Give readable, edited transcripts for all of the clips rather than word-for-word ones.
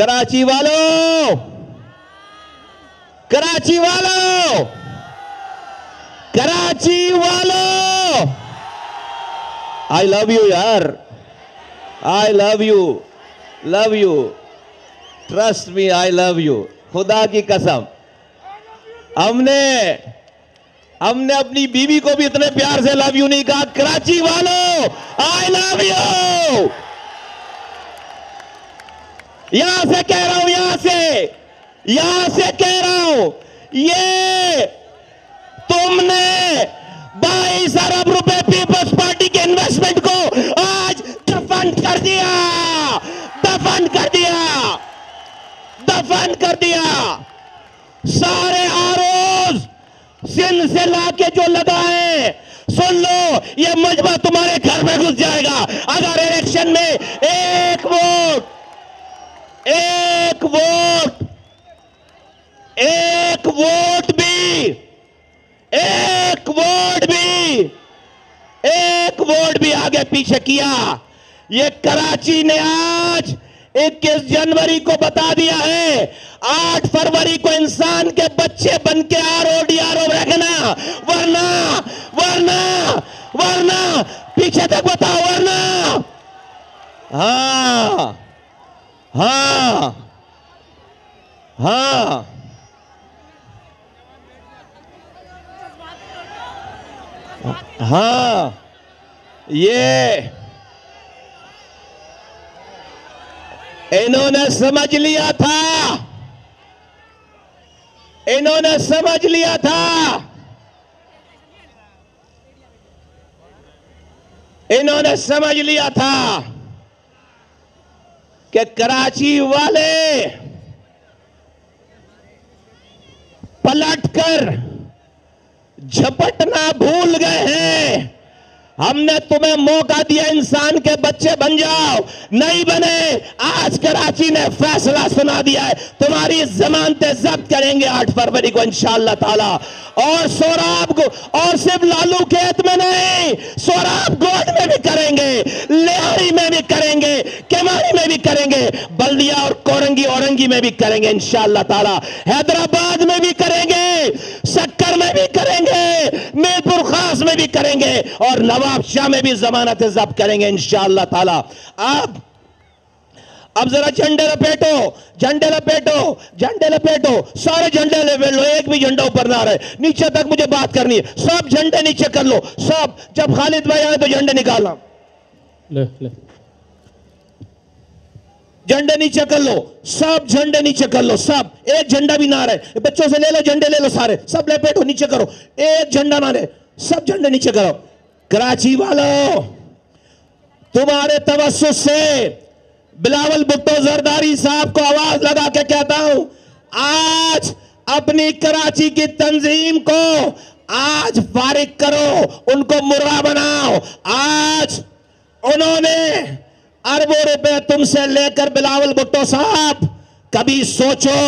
کراچی والوں، کراچی والوں، کراچی والوں، آئی لو یو یار، I love you, love you, trust me I love you. خدا کی قسم ہم نے اپنی بیوی کو بھی اتنے پیار سے لو یو نہیں کہا. کراچی والوں آئی لو یو. یہاں سے کہہ رہا ہوں، یہاں سے کہہ رہا ہوں، یہ تم نے 22 ارب روپے پیپلز پارٹی کے انویسٹمنٹ کو آج دفن کر دیا، دفن کر دیا، دفن کر دیا. سارے آروز سندھ سے لا کے جو لگائے، سن لو یہ مجمع تمہارے گھر میں گھس جائے گا اگر الیکشن میں ایک ووٹ بھی آگے پیچھے کیا. یہ کراچی نے آج 21 جنوری کو بتا دیا ہے، 8 فروری کو انسان کے بچے بن کے RODRO رکھنا، ورنہ پیچھے تک بتاؤ، ورنہ. ہاں ہاں ہاں ہاں یہ انہوں نے سمجھ لیا تھا، انہوں نے سمجھ لیا تھا، انہوں نے سمجھ لیا تھا کہ کراچی والے پلٹ کر جھپٹنا بھول گئے ہیں. ہم نے تمہیں موقع دیا انسان کے بچے بن جاؤ، نہیں بنے. آج کراچی نے فیصلہ سنا دیا ہے، تمہاری ضمانتیں ضبط کریں گے 8 فروری کو انشاءاللہ تعالی. اور سوراب کو، اور صرف لالو کھیت میں نہیں، سوراب گوٹ میں بھی کریں گے، لیاری میں بھی کریں گے، کیماری میں بھی کریں گے، بلدیا اور کورنگی اورنگی میں بھی کریں گے انشاءاللہ تعالی، حیدرآباد میں بھی کریں گے، سکر میں بھی کریں گے، میر پور خاص میں بھی کریں گے، اور نواب شاہ میں بھی ضمانت ضبط کریں گے انشاءاللہ تعالی. اب ذرا جھنڈے لپیٹو، جھنڈے لپیٹو، جھنڈے لپیٹو، سارے جھنڈے لپیٹ لو، ایک بھی جھنڈا اوپر نہ رہے. نیچے تک مجھے بات کرنی ہے، سب جھنڈے نیچے کر لو، سب. جب خالد بھائی آئے تو جھنڈے نکالنا، جھنڈے نیچے کر لو، سب جھنڈے نیچے کر لو، سب. ایک جھنڈا بھی نہ رہے. بچوں سے لے لو جھنڈے، لے لو سارے، سب لپیٹو، نیچے کرو، ایک جھنڈا نہ رہے، سب جھنڈے نیچے کرو. کراچی والوں، تمہارے توسط سے بلاول بھٹو زرداری صاحب کو آواز لگا کے کہتا ہوں، آج اپنی کراچی کی تنظیم کو آج فارغ کرو، ان کو مرغا بناؤ. آج انہوں نے اربوں روپے تم سے لے کر، بلاول بھٹو صاحب کبھی سوچو،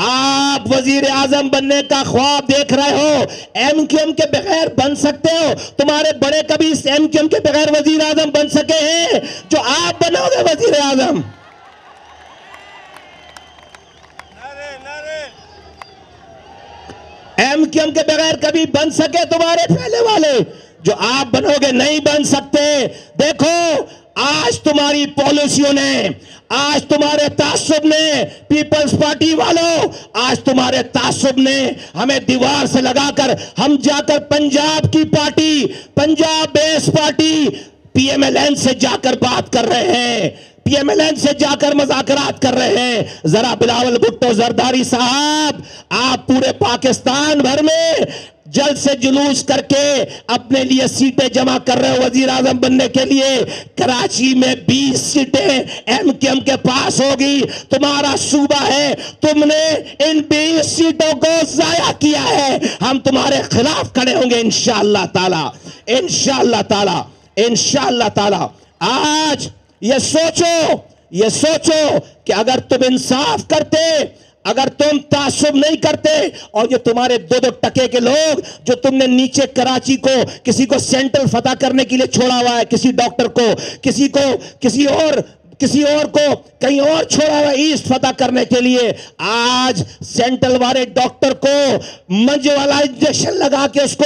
آپ وزیر اعظم بننے کا خواب دیکھ رہے ہو، ایم کیو ایم کے بغیر بن سکتے ہو؟ تمہارے بڑے کبھی اس ایم کیو ایم کے بغیر وزیر اعظم بن سکے ہیں جو آپ بنو گے وزیر اعظم؟ ایم کیو ایم کے بغیر کبھی بن سکے تمہارے پہلے والے جو آپ بنو گے؟ نہیں بن سکتے. دیکھو آج تمہاری پالیسیوں نے، آج تمہارے تعصب نے، پیپلز پارٹی والوں، آج تمہارے تعصب نے ہمیں دیوار سے لگا کر، ہم جا کر پنجاب کی party, Punjab base party P M L N سے جا کر بات کر رہے ہیں، پی ایم ایل این سے جا کر مذاکرات کر رہے ہیں. ذرا بلاول بھٹو زرداری صاحب، آپ پورے پاکستان بھر میں جلد سے جلوس کر کے اپنے لیے سیٹیں جمع کر رہے ہو وزیر اعظم بننے کے لیے. کراچی میں 20 سیٹیں ایم کیو ایم کے پاس ہوگی، تمہارا صوبہ ہے، تم نے ان 20 سیٹوں کو ضائع کیا ہے. ہم تمہارے خلاف کھڑے ہوں گے انشاءاللہ تعالی، انشاءاللہ تعالی، انشاءاللہ تعالی. آج یہ سوچو کہ اگر تم انصاف کرتے، اگر تم تعصب نہیں کرتے، اور یہ تمہارے 2 ٹکے کے لوگ جو تم نے نیچے کراچی کو، کسی کو سینٹرل فتح کرنے کے لیے چھوڑا ہوا ہے، کسی ڈاکٹر کو، کسی اور کسی اور کو کہیں اور چھوڑا ہوا ایسٹ فتح کرنے کے لیے. آج سینٹرل والے ڈاکٹر کو منج والا انجیکشن لگا کے اس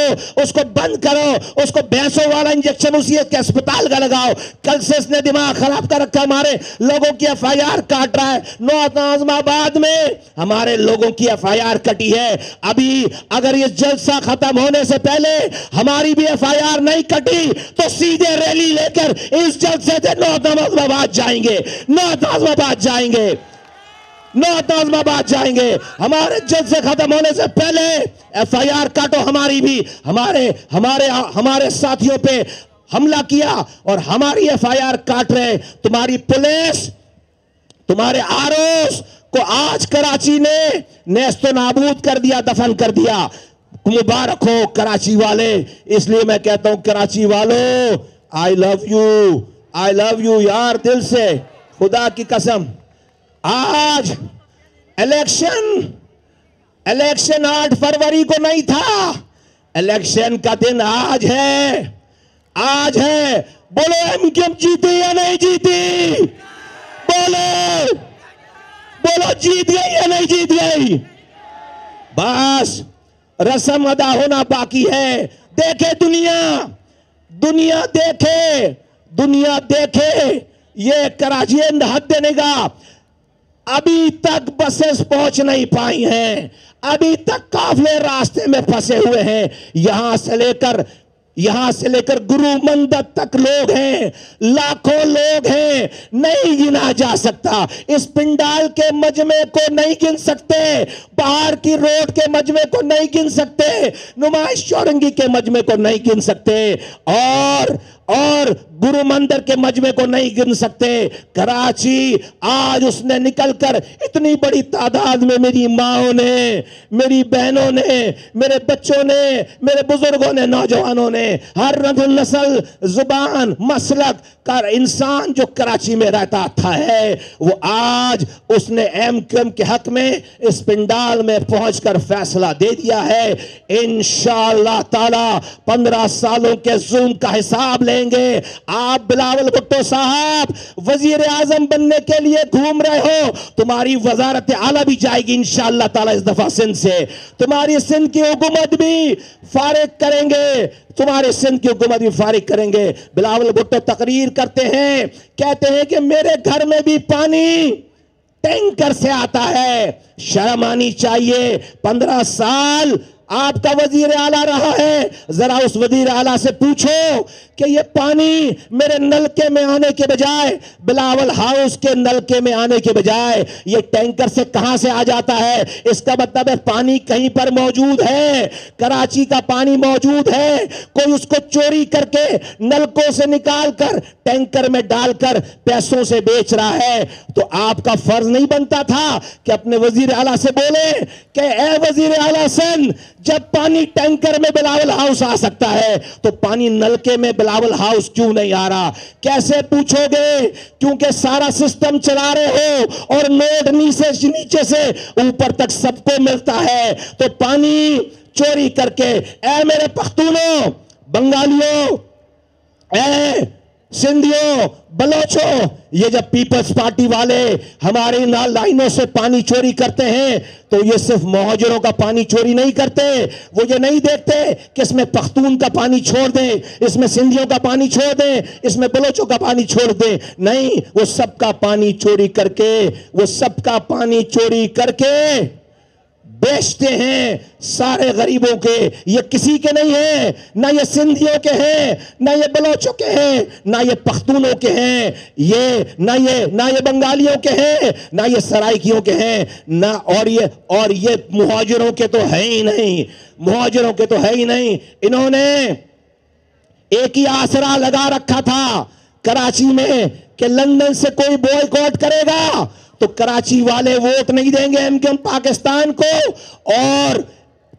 کو بند کرو, اس کو بھینسوں والا انجیکشن اسی کے اسپتال کا لگاؤ. کل سے اس نے دماغ خراب کر رکھا, ہمارے لوگوں کی ایف آئی آر کاٹ رہا ہے. نارتھ ناظم آباد میں ہمارے لوگوں کی ایف آئی آر کٹی ہے. ابھی اگر یہ جلسہ ختم ہونے سے پہلے ہماری بھی ایف آئی آر نہیں کٹی تو سیدھے ریلی لے کر اس جلسے سے نارتھ ناظم آباد جائیں گے, نارتھ ناظم آباد جائیں گے, نارتھ ناظم آباد جائیں گے. ہمارے جلسے ختم ہونے سے پہلے ایف آئی آر کاٹو. ہماری بھی ہمارے ساتھیوں پہ حملہ کیا اور ہماری ایف آئی آر کاٹ رہے. تمہاری پولیس, تمہارے آروس کو آج کراچی نے نیست و نابود کر دیا, دفن کر دیا. مبارک ہو کراچی والے. اس لیے میں کہتا ہوں کراچی والوں, آئی لو یو یار, دل سے, خدا کی قسم. آج الیکشن 8 فروری کو نہیں تھا, الیکشن کا دن آج ہے, آج ہے. بولو ایم کیو ایم جیتی یا نہیں جیتی؟ بولو جیت گئی یا نہیں جیت گئی؟ بس رسم ادا ہونا باقی ہے. دیکھے دنیا دیکھے یہ کراچی حد نگاہ. ابھی تک بسیں پہنچ نہیں پائی ہیں, ابھی تک قافلے راستے میں پھنسے ہوئے ہیں. یہاں سے لے کر گرو مندر تک لوگ ہیں, لاکھوں لوگ ہیں, نہیں گنا جا سکتا. اس پنڈال کے مجمع کو نہیں گن سکتے, باہر کی روڈ کے مجمع کو نہیں گن سکتے, نمائش چورنگی کے مجمع کو نہیں گن سکتے, اور گرو مندر کے مجمع کو نہیں گن سکتے. کراچی آج اس نے نکل کر اتنی بڑی تعداد میں میری ماؤں نے, میری بہنوں نے, میرے بچوں نے, میرے بزرگوں نے, نوجوانوں نے, ہر رنگ نسل زبان مسلک کا انسان جو کراچی میں رہتا تھا ہے, وہ آج اس نے ایم کیو ایم کے حق میں اس پنڈال میں پہنچ کر فیصلہ دے دیا ہے. انشاءاللہ تعالی 15 سالوں کے ظلم کا حساب لیں گے. آپ بلاول بھٹو صاحب وزیر اعظم بننے کے لیے گھوم رہے ہو, تمہاری وزارت اعلیٰ بھی جائے گی انشاءاللہ تعالی اس دفعہ سندھ سے. تمہاری سندھ کی حکومت بھی فارغ کریں گے, تمہارے سندھ کی حکومت بھی فارغ کریں گے. بلاول بھٹو تقریر کرتے ہیں, کہتے ہیں کہ میرے گھر میں بھی پانی ٹینکر سے آتا ہے. شرم آنی چاہیے. 15 سال آپ کا وزیر اعلیٰ رہا ہے, ذرا اس وزیر اعلیٰ سے پوچھو کہ یہ پانی میرے نلکے میں آنے کے بجائے, بلاول ہاؤس کے نلکے میں آنے کے بجائے یہ ٹینکر سے کہاں سے آ جاتا ہے؟ اس کا مطلب ہے پانی کہیں پر موجود ہے, کراچی کا پانی موجود ہے, کوئی اس کو چوری کر کے نلکوں سے نکال کر ٹینکر میں ڈال کر پیسوں سے بیچ رہا ہے. تو آپ کا فرض نہیں بنتا تھا کہ اپنے وزیر اعلیٰ سے بولیں کہ اے وزیر اعلیٰ سن, جب پانی ٹینکر میں بلاول ہاؤس آ سکتا ہے تو پانی نلکے میں بلاول ہاؤس کیوں نہیں آ رہا؟ کیسے پوچھو گے؟ کیونکہ سارا سسٹم چلا رہے ہو اور نوٹ نیچے سے اوپر تک سب کو ملتا ہے, تو پانی چوری کر کے. اے میرے پختونوں, بنگالیوں, اے سندھیوں, بلوچوں, یہ جب پیپلز پارٹی والے ہمارے لائنوں سے پانی چوری کرتے ہیں تو یہ صرف مہاجروں کا پانی چوری نہیں کرتے, وہ یہ نہیں دیکھتے کہ اس میں پختون کا پانی چھوڑ دیں, اس میں سندھیوں کا پانی چھوڑ دیں, اس میں بلوچوں کا پانی چھوڑ دیں. نہیں, وہ سب کا پانی چوری کر کے بیچتے ہیں سارے غریبوں کے. یہ کسی کے نہیں ہیں, نہ یہ سندھیوں کے ہیں, نہ یہ بلوچوں کے ہیں, نہ یہ پختونوں کے ہیں, نہ یہ بنگالیوں کے ہیں, نہ یہ سرائکیوں کے ہیں, اور یہ مہاجروں کے تو ہے ہی نہیں. انہوں نے ایک ہی آسرا لگا رکھا تھا کراچی میں کہ لندن سے کوئی بوائیکاٹ کرے گا تو کراچی والے ووٹ نہیں دیں گے ایم کیو ایم پاکستان کو, اور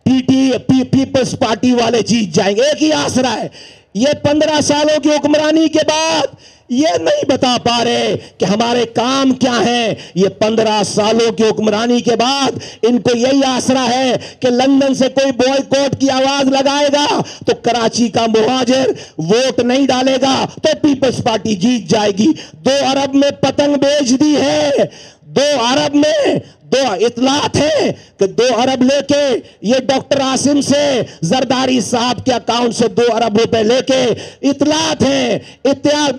پیپلز پارٹی والے جیت جائیں گے. ایک ہی آسرا ہے. یہ 15 سالوں کی حکمرانی کے بعد یہ نہیں بتا پا رہے کہ ہمارے کام کیا ہیں. یہ 15 سالوں کی حکمرانی کے بعد ان کو یہی آسرا ہے کہ لندن سے کوئی بوائکاٹ کی آواز لگائے گا تو کراچی کا مہاجر ووٹ نہیں ڈالے گا تو پیپلز پارٹی جیت جائے گی. 2 ارب میں پتنگ بیچ دی ہے. 2 ارب میں 2 اطلاعات ہیں کہ 2 ارب لے کے یہ ڈاکٹر عاصم سے زرداری صاحب کے اکاؤنٹ سے 2 ارب روپے لے کے اطلاعات ہیں,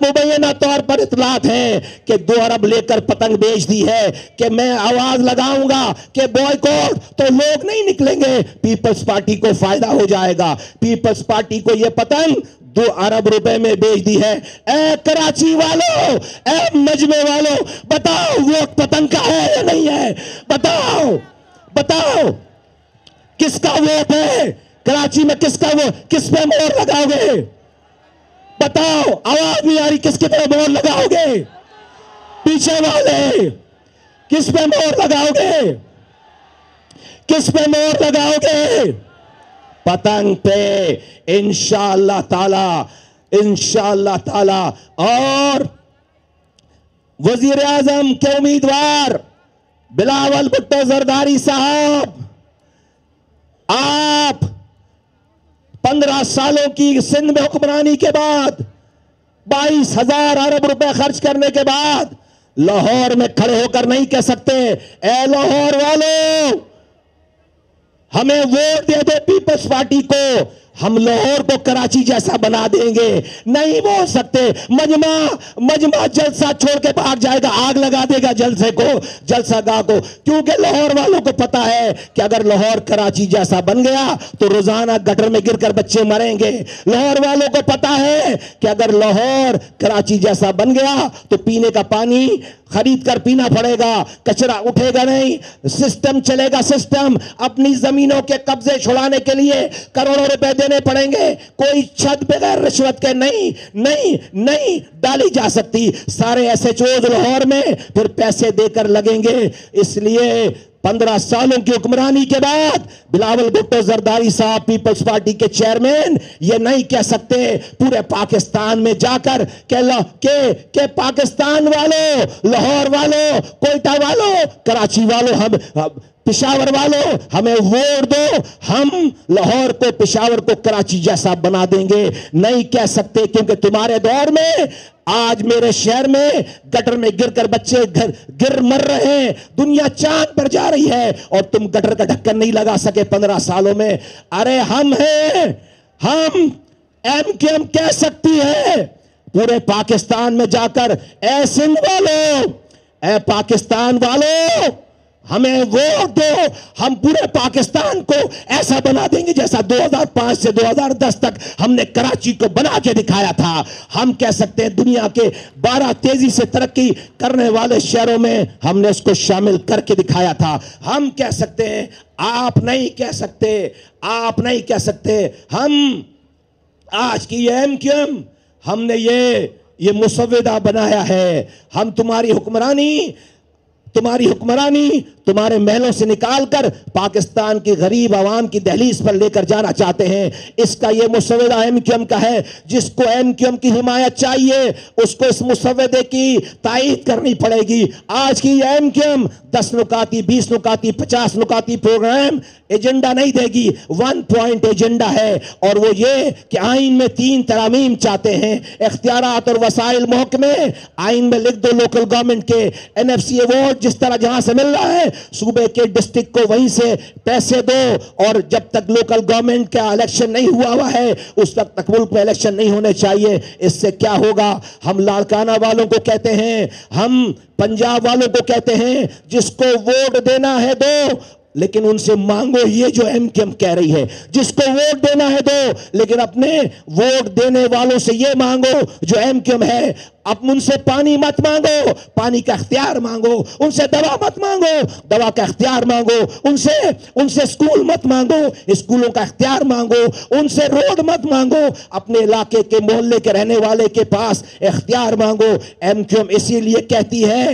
مبینہ طور پر اطلاعات ہیں کہ 2 ارب لے کر پتنگ بیچ دی ہے کہ میں آواز لگاؤں گا کہ بوائکاٹ تو لوگ نہیں نکلیں گے, پیپلز پارٹی کو فائدہ ہو جائے گا. پیپلز پارٹی کو یہ پتنگ 2 ارب روپے میں بیچ دی ہے. اے کراچی والوں, اے مجمع والوں, بتاؤ ووٹ پتنگ کا ہے یا نہیں ہے؟ بتاؤ کس کا ووٹ ہے کراچی میں؟ کس کا ووٹ؟ کس پہ مہر لگاؤ گے؟ بتاؤ, آواز نہیں آ رہی. کس کے پہ مہر لگاؤ گے؟ پیچھے والے کس پہ مہر لگاؤ گے؟ کس پہ مہر لگاؤ گے؟ پتنگ پہ انشاءاللہ تعالی. اور وزیر اعظم کے امیدوار بلاول بھٹو زرداری صاحب, آپ 15 سالوں کی سندھ میں حکمرانی کے بعد 22,000 ارب روپے خرچ کرنے کے بعد لاہور میں کھڑے ہو کر نہیں کہہ سکتے اے لاہور والوں ہمیں ووٹ دے دو پیپلز پارٹی کو, ہم لاہور کو کراچی جیسا بنا دیں گے. نہیں بول سکتے. مجمع جلسہ چھوڑ کے بھاگ جائے گا, آگ لگا دے گا جلسہ گاہ کو, کیونکہ لاہور والوں کو پتا ہے کہ اگر لاہور کراچی جیسا بن گیا تو روزانہ گٹر میں گر کر بچے مریں گے. لاہور والوں کو پتا ہے کہ اگر لاہور کراچی جیسا بن گیا تو پینے کا پانی خرید کر پینا پڑے گا, کچرا اٹھے گا نہیں, سسٹم چلے گا. سسٹم اپنی زمینوں کے قبضے چھڑانے کے لیے کروڑوں روپے دینے پڑیں گے. کوئی چھت بغیر رشوت کے نہیں ڈالی جا سکتی. سارے ایس ایچ اوز لاہور میں پھر پیسے دے کر لگیں گے. اس لیے 15 سالوں کی حکمرانی کے بعد بلاول بھٹو زرداری صاحب پیپلز پارٹی کے چیئرمین یہ نہیں کہہ سکتے پورے پاکستان میں جا کر کہ پاکستان والوں, لاہور والوں, کوئٹہ والوں, کراچی والوں, ہم پشاور والوں ہمیں ووٹ دو, ہم لاہور کو پشاور کو کراچی جیسا بنا دیں گے. نہیں کہہ سکتے کیونکہ تمہارے دور میں آج میرے شہر میں گٹر میں گر کر بچے گر مر رہے ہیں. دنیا چاند پر جا رہی ہے اور تم گٹر کا ڈھکن نہیں لگا سکے 15 سالوں میں. ارے ہم ہیں, ہم ایم کیو ایم کہہ سکتی ہے پورے پاکستان میں جا کر اے سندھ والوں, اے پاکستان والوں ہمیں ووٹ دو, ہم پورے پاکستان کو ایسا بنا دیں گے جیسا 2005 سے 2010 تک ہم نے کراچی کو بنا کے دکھایا تھا. ہم کہہ سکتے ہیں دنیا کے 12 تیزی سے ترقی کرنے والے شہروں میں ہم نے اس کو شامل کر کے دکھایا تھا. ہم کہہ سکتے ہیں, آپ نہیں کہہ سکتے. ہم آج کی ایم کیو ایم ہم نے یہ مسودہ بنایا ہے. ہم تمہاری حکمرانی تمہارے محلوں سے نکال کر پاکستان کی غریب عوام کی دہلیز پر لے کر جانا چاہتے ہیں. اس کا یہ مسودہ ایم کیو ایم کا ہے. جس کو ایم کیو ایم کی حمایت چاہیے اس کو اس مسودے کی تائید کرنی پڑے گی. آج کی ایم کیو ایم 10 نکاتی 20 نکاتی 50 نکاتی پروگرام ایجنڈا نہیں دے گی. 1 پوائنٹ ایجنڈا ہے اور وہ یہ کہ آئین میں 3 ترامیم چاہتے ہیں. اختیارات اور وسائل محکمے آئین میں لکھ دو لوکل گورنمنٹ کے. این ایف سی ایوارڈ جس طرح جہاں سے مل رہا ہے صوبے کے ڈسٹرکٹ کو وہیں سے پیسے دو, اور جب تک لوکل گورنمنٹ کا الیکشن نہیں ہوا ہے اس وقت تک ملک میں الیکشن نہیں ہونے چاہیے. اس سے کیا ہوگا؟ ہم لاڑکانہ والوں کو کہتے ہیں, ہم پنجاب والوں کو کہتے ہیں جس کو ووٹ دینا ہے دو, لیکن ان سے مانگو یہ جو ایم کیو ایم کہہ رہی ہے جس کو ووٹ دینا ہے دو, لیکن اپنے ووٹ دینے والوں سے یہ مانگو جو ایم کیو ایم ہے. اب ان سے پانی مت مانگو, پانی کا اختیار مانگو. ان سے دوا مت مانگو, دوا کا اختیار مانگو. ان سے اسکول مت مانگو, اسکولوں کا اختیار مانگو. ان سے روڈ مت مانگو, اپنے علاقے کے محلے کے رہنے والے کے پاس اختیار مانگو. ایم کیو ایم اسی لیے کہتی ہے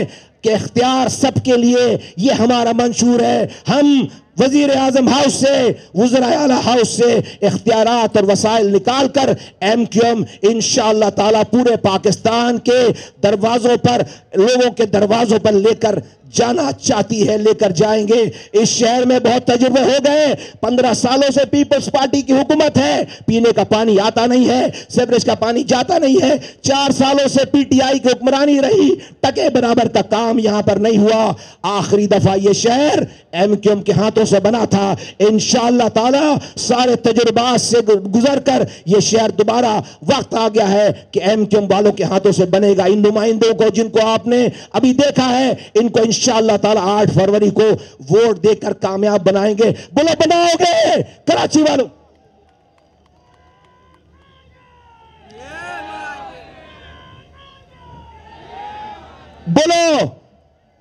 کہ اختیار سب کے لیے, یہ ہمارا منشور ہے. ہم وزیر اعظم ہاؤس سے، وزراء اعلیٰ ہاؤس سے اختیارات اور وسائل نکال کر ایم کیو ایم انشاءاللہ تعالیٰ پورے پاکستان کے دروازوں پر، لوگوں کے دروازوں پر لے کر جانا چاہتی ہے، لے کر جائیں گے۔ اس شہر میں بہت تجربے ہو گئے، 15 سالوں سے پیپلز پارٹی کی حکومت ہے، پینے کا پانی آتا نہیں ہے، سیوریج کا پانی جاتا نہیں ہے، 4 سالوں سے پی ٹی آئی کی حکمرانی رہی، ٹکے برابر کا کام یہاں پر نہیں ہوا۔ آخری دفعہ یہ شہر ایم کیو ایم کے ہاتھوں سے بنا تھا، انشاءاللہ تعالی سارے تجربات سے گزر کر یہ شہر دوبارہ وقت آ گیا ہے کہ ایم کیو ایم والوں کے ہاتھوں سے بنے گا۔ ان نمائندوں کو جن کو آپ نے ابھی دیکھا ہے، ان کو انشاءاللہ تعالی 8 فروری کو ووٹ دے کر کامیاب بنائیں گے۔ بولو بناؤ گے کراچی والوں؟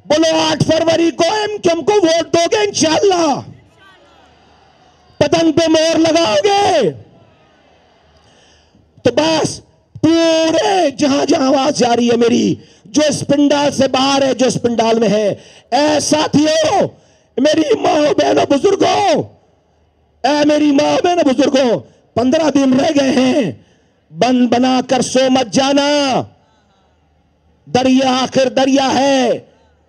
بولو 8 فروری کو ایم کیو ایم کو ووٹ دو گے انشاءاللہ؟ پتنگ پہ مہر لگاؤ گے؟ تو بس پورے جہاں جہاں آواز جاری ہے میری، جو اس پنڈال سے باہر ہے، جو اس پنڈال میں ہے، اے ساتھیوں، میری ماں بہنوں بزرگوں، اے میری ماں بہنوں بزرگوں، 15 دن رہ گئے ہیں، بن بنا کر سو مت جانا، دریا آخر دریا ہے،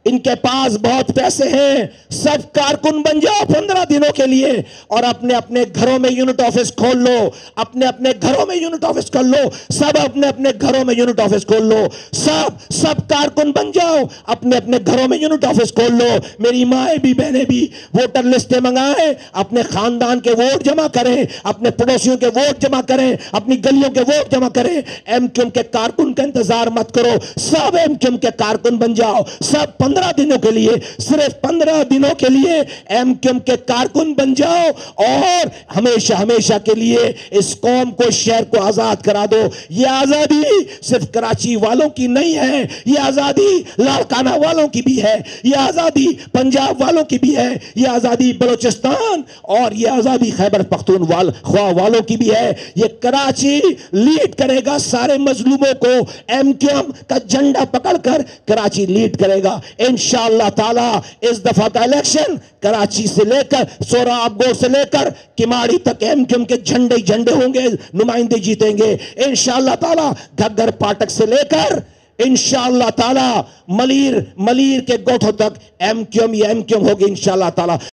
ان کے پاس بہت پیسے ہیں، سب کارکن بن جاؤ 15 دنوں کے لیے، اور اپنے اپنے گھروں میں یونٹ آفس کھول لو، اپنے اپنے گھروں میں یونٹ آفس کھول لو، سب اپنے اپنے گھروں میں یونٹ آفس کھول لو، سب کارکن بن جاؤ، اپنے اپنے گھروں میں یونٹ آفس کھول لو۔ میری مائیں بھی بہنیں بھی ووٹر لسٹیں منگائیں، اپنے خاندان کے ووٹ جمع کریں، اپنے پڑوسیوں کے ووٹ جمع کریں، اپنی گلیوں کے ووٹ جمع کریں۔ ایم کیو ایم کے کارکن کا انتظار مت کرو، سب ایم کیو ایم کے کارکن بن جاؤ، سب 15 دنوں کے لیے، صرف 15 دنوں کے لیے ایم کیو ایم کے کارکن بن جاؤ، اور ہمیشہ ہمیشہ کے لیے اس قوم کو، شہر کو آزاد کرا دو۔ یہ آزادی صرف کراچی والوں کی نہیں ہے، یہ آزادی لاڑکانہ والوں کی بھی ہے، یہ آزادی پنجاب والوں کی بھی ہے، یہ آزادی بلوچستان اور یہ آزادی خیبر پختونخوا والوں کی بھی ہے۔ یہ کراچی لیڈ کرے گا سارے مظلوموں کو، ایم کیو ایم کا جھنڈا پکڑ کر کراچی لیڈ کرے گا انشاءاللہ تعالی۔ اس دفعہ کا الیکشن کراچی سے لے کر سوراب گوڑ سے لے کر کماڑی تک ایم کیو ایم کے جھنڈے ہی جھنڈے ہوں گے، نمائندے جیتیں گے انشاءاللہ تعالی۔ گھگر پاٹک سے لے کر انشاءاللہ تعالی ملیر کے گوٹھوں تک ایم کیو ایم ہوگی انشاءاللہ تعالی۔